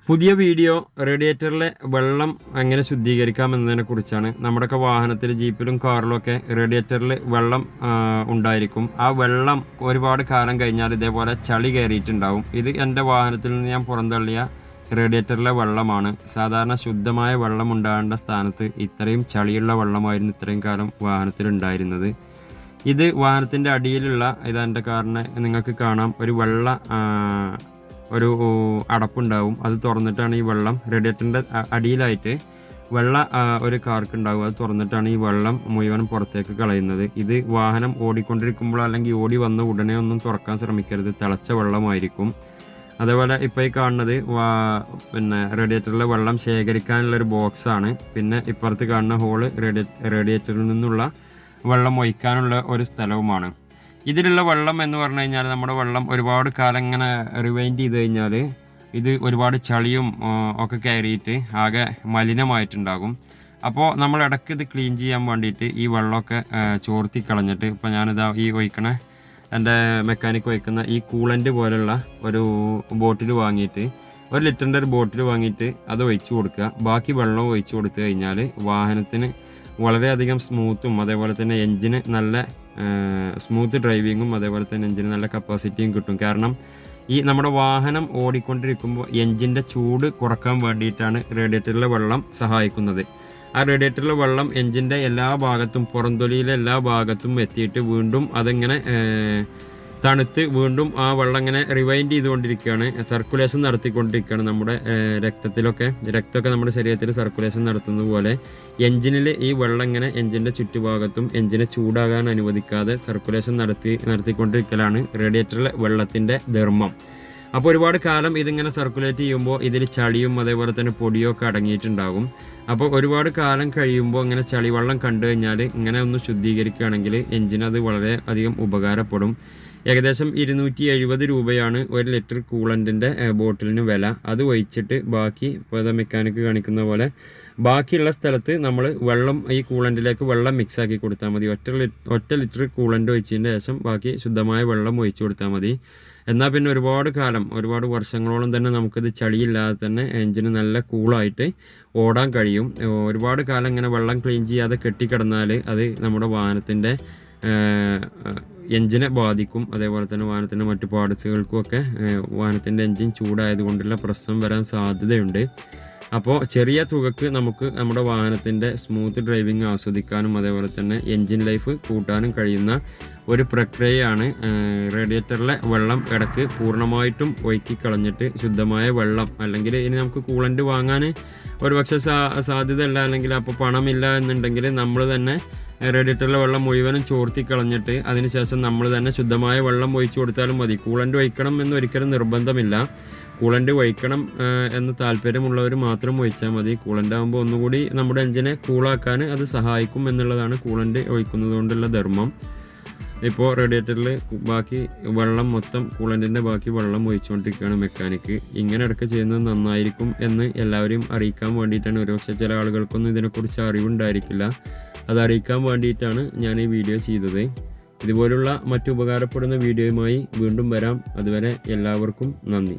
പുതിയ വീഡിയോ റേഡിയേറ്ററിലെ വെള്ളം എങ്ങനെ ശുദ്ധീകരിക്കാം എന്നതിനെ കുറിച്ചാണ്. നമ്മുടെയൊക്കെ വാഹനത്തിൽ ജീപ്പിലും കാറിലും ഒക്കെ റേഡിയേറ്ററിൽ വെള്ളം ഉണ്ടായിരിക്കും. ആ വെള്ളം ഒരുപാട് കാലം കഴിഞ്ഞാൽ ഇതേപോലെ ചളി കയറിയിട്ടുണ്ടാവും. ഇത് എൻ്റെ വാഹനത്തിൽ നിന്ന് ഞാൻ പുറന്തള്ളിയ റേഡിയേറ്ററിലെ വെള്ളമാണ്. സാധാരണ ശുദ്ധമായ വെള്ളം ഉണ്ടാകേണ്ട സ്ഥാനത്ത് ഇത്രയും ചളിയുള്ള വെള്ളമായിരുന്നു ഇത്രയും കാലം വാഹനത്തിൽ ഉണ്ടായിരുന്നത്. ഇത് വാഹനത്തിൻ്റെ അടിയിലുള്ള ഇതെൻ്റെ കാറിന് നിങ്ങൾക്ക് കാണാം, ഒരു അടപ്പുണ്ടാവും. അത് തുറന്നിട്ടാണ് ഈ വെള്ളം റേഡിയേറ്ററിൻ്റെ അടിയിലായിട്ട് ഒരു കാർക്ക് ഉണ്ടാവും. അത് തുറന്നിട്ടാണ് ഈ വെള്ളം മുഴുവൻ പുറത്തേക്ക് കളയുന്നത്. ഇത് വാഹനം ഓടിക്കൊണ്ടിരിക്കുമ്പോൾ അല്ലെങ്കിൽ ഓടി വന്ന ഉടനെ ഒന്നും തുറക്കാൻ ശ്രമിക്കരുത്, തിളച്ച വെള്ളമായിരിക്കും. അതേപോലെ ഇപ്പോൾ ഈ കാണുന്നത് റേഡിയേറ്ററിലെ വെള്ളം ശേഖരിക്കാനുള്ളൊരു ബോക്സാണ്. പിന്നെ ഇപ്പുറത്ത് കാണുന്ന ഹോള് റേഡിയേറ്ററിൽ നിന്നുള്ള വെള്ളം ഒഴിക്കാനുള്ള ഒരു സ്ഥലവുമാണ്. ഇതിലുള്ള വെള്ളം എന്ന് പറഞ്ഞു കഴിഞ്ഞാൽ നമ്മുടെ വെള്ളം ഒരുപാട് കാലം ഇങ്ങനെ റിവൈൻഡ് ചെയ്ത് കഴിഞ്ഞാൽ ഇത് ഒരുപാട് ചളിയും ഒക്കെ കയറിയിട്ട് ആകെ മലിനമായിട്ടുണ്ടാകും. അപ്പോൾ നമ്മൾ ഇടയ്ക്ക് ഇത് ക്ലീൻ ചെയ്യാൻ വേണ്ടിയിട്ട് ഈ വെള്ളമൊക്കെ ചോർത്തി കളഞ്ഞിട്ട്, ഇപ്പോൾ ഞാനിതാ ഈ എൻ്റെ മെക്കാനിക് ഒഴിക്കുന്ന ഈ കൂളൻ്റ് പോലുള്ള ഒരു ബോട്ടിൽ വാങ്ങിയിട്ട്, 1 ലിറ്ററിൻ്റെ ഒരു ബോട്ടിൽ വാങ്ങിയിട്ട് അത് ഒഴിച്ചു കൊടുക്കുക. ബാക്കി വെള്ളം ഒഴിച്ചു കൊടുത്തു കഴിഞ്ഞാൽ വാഹനത്തിന് വളരെയധികം സ്മൂത്തും അതേപോലെ തന്നെ എൻജിന് നല്ല സ്മൂത്ത് ഡ്രൈവിങ്ങും അതേപോലെ തന്നെ എൻജിന് നല്ല കപ്പാസിറ്റിയും കിട്ടും. കാരണം ഈ നമ്മുടെ വാഹനം ഓടിക്കൊണ്ടിരിക്കുമ്പോൾ എൻജിൻ്റെ ചൂട് കുറക്കാൻ വേണ്ടിയിട്ടാണ് റേഡിയേറ്ററിലെ വെള്ളം സഹായിക്കുന്നത്. ആ റേഡിയേറ്ററിലെ വെള്ളം എൻജിൻ്റെ എല്ലാ ഭാഗത്തും, പുറംതൊലിയിലെ എല്ലാ ഭാഗത്തും എത്തിയിട്ട് വീണ്ടും അതിങ്ങനെ തണുത്ത് വീണ്ടും ആ വെള്ളം ഇങ്ങനെ റിവൈൻഡ് ചെയ്തുകൊണ്ടിരിക്കുകയാണ്, സർക്കുലേഷൻ നടത്തിക്കൊണ്ടിരിക്കുകയാണ്. നമ്മുടെ രക്തമൊക്കെ നമ്മുടെ ശരീരത്തിൽ സർക്കുലേഷൻ നടത്തുന്നത് പോലെ എൻജിനിൽ ഈ വെള്ളം ഇങ്ങനെ എൻജിൻ്റെ ചുറ്റുഭാഗത്തും എൻജിനെ ചൂടാകാൻ അനുവദിക്കാതെ സർക്കുലേഷൻ നടത്തിക്കൊണ്ടിരിക്കലാണ് റേഡിയേറ്ററിലെ വെള്ളത്തിൻ്റെ ധർമ്മം. അപ്പോൾ ഒരുപാട് കാലം ഇതിങ്ങനെ സർക്കുലേറ്റ് ചെയ്യുമ്പോൾ ഇതിൽ ചളിയും അതേപോലെ തന്നെ പൊടിയൊക്കെ അടങ്ങിയിട്ടുണ്ടാകും. അപ്പോൾ ഒരുപാട് കാലം കഴിയുമ്പോൾ ഇങ്ങനെ ചളിവെള്ളം കണ്ടു കഴിഞ്ഞാൽ ഇങ്ങനെ ഒന്ന് ശുദ്ധീകരിക്കുകയാണെങ്കിൽ എൻജിനത് വളരെ അധികം ഉപകാരപ്പെടും. ഏകദേശം 270 രൂപയാണ് 1 ലിറ്റർ കൂളൻറ്റിൻ്റെ ബോട്ടിലിന് വില. അത് ഒഴിച്ചിട്ട് ബാക്കി ഇപ്പോൾ മെക്കാനിക്ക് കാണിക്കുന്ന പോലെ ബാക്കിയുള്ള സ്ഥലത്ത് നമ്മൾ വെള്ളം ഈ കൂളൻറ്റിലേക്ക് വെള്ളം മിക്സാക്കി കൊടുത്താൽ മതി. ഒറ്റ ലിറ്റർ കൂളൻ്റ് ഒഴിച്ചതിന് ശേഷം ബാക്കി ശുദ്ധമായ വെള്ളം ഒഴിച്ചു കൊടുത്താൽ മതി. എന്നാൽ പിന്നെ ഒരുപാട് വർഷങ്ങളോളം തന്നെ നമുക്കിത് ചളിയില്ലാതെ തന്നെ എൻജിന് നല്ല കൂളായിട്ട് ഓടാൻ കഴിയും. ഒരുപാട് കാലം ഇങ്ങനെ വെള്ളം ക്ലീൻ ചെയ്യാതെ കെട്ടിക്കിടന്നാൽ അത് നമ്മുടെ വാഹനത്തിൻ്റെ എൻജിനെ ബാധിക്കും. അതേപോലെ തന്നെ വാഹനത്തിൻ്റെ മറ്റു പാർട്സുകൾക്കുമൊക്കെ വാഹനത്തിൻ്റെ എൻജിൻ ചൂടായതുകൊണ്ടുള്ള പ്രശ്നം വരാൻ സാധ്യതയുണ്ട്. അപ്പോൾ ചെറിയ തുകക്ക് നമുക്ക് നമ്മുടെ വാഹനത്തിൻ്റെ സ്മൂത്ത് ഡ്രൈവിംഗ് ആസ്വദിക്കാനും അതേപോലെ തന്നെ എൻജിൻ ലൈഫ് കൂട്ടാനും കഴിയുന്ന ഒരു പ്രക്രിയയാണ് റേഡിയേറ്ററിലെ വെള്ളം ഇടയ്ക്ക് പൂർണ്ണമായിട്ടും ഒഴുക്കി കളഞ്ഞിട്ട് ശുദ്ധമായ വെള്ളം, അല്ലെങ്കിൽ ഇനി നമുക്ക് കൂളൻ്റ് വാങ്ങാൻ ഒരുപക്ഷെ സാധ്യതയില്ല, അല്ലെങ്കിൽ അപ്പോൾ പണമില്ല എന്നുണ്ടെങ്കിൽ നമ്മൾ തന്നെ റേഡിയേറ്ററിലെ വെള്ളം മുഴുവനും ചോർത്തി കളഞ്ഞിട്ട് അതിനുശേഷം നമ്മൾ തന്നെ ശുദ്ധമായ വെള്ളം ഒഴിച്ചു കൊടുത്താലും മതി. കൂളൻ്റ് ഒഴിക്കണം എന്നൊരിക്കലും നിർബന്ധമില്ല. കൂളൻ്റ് ഒഴിക്കണം എന്ന് താല്പര്യമുള്ളവർ മാത്രം ഒഴിച്ചാൽ മതി. കൂളൻ്റ് ആകുമ്പോൾ ഒന്നുകൂടി നമ്മുടെ എൻജിനെ കൂളാക്കാൻ അത് സഹായിക്കും എന്നുള്ളതാണ് കൂളൻ്റ് ഒഴിക്കുന്നത് കൊണ്ടുള്ള ധർമ്മം. ഇപ്പോൾ റേഡിയേറ്ററിൽ ബാക്കി വെള്ളം കൂളൻ്റിൻ്റെ ബാക്കി വെള്ളം ഒഴിച്ചുകൊണ്ടിരിക്കുകയാണ് മെക്കാനിക്ക്. ഇങ്ങനെ ഇടയ്ക്ക് ചെയ്യുന്നത് നന്നായിരിക്കും എന്ന് എല്ലാവരെയും അറിയിക്കാൻ വേണ്ടിയിട്ടാണ്. ഒരുപക്ഷെ ചില ആളുകൾക്കൊന്നും ഇതിനെക്കുറിച്ച് അറിവുണ്ടായിരിക്കില്ല. അത് അറിയിക്കാൻ വേണ്ടിയിട്ടാണ് ഞാൻ ഈ വീഡിയോ ചെയ്തത്. ഇതുപോലുള്ള മറ്റു ഉപകാരപ്പെടുന്ന വീഡിയോയുമായി വീണ്ടും വരാം. അതുവരെ എല്ലാവർക്കും നന്ദി.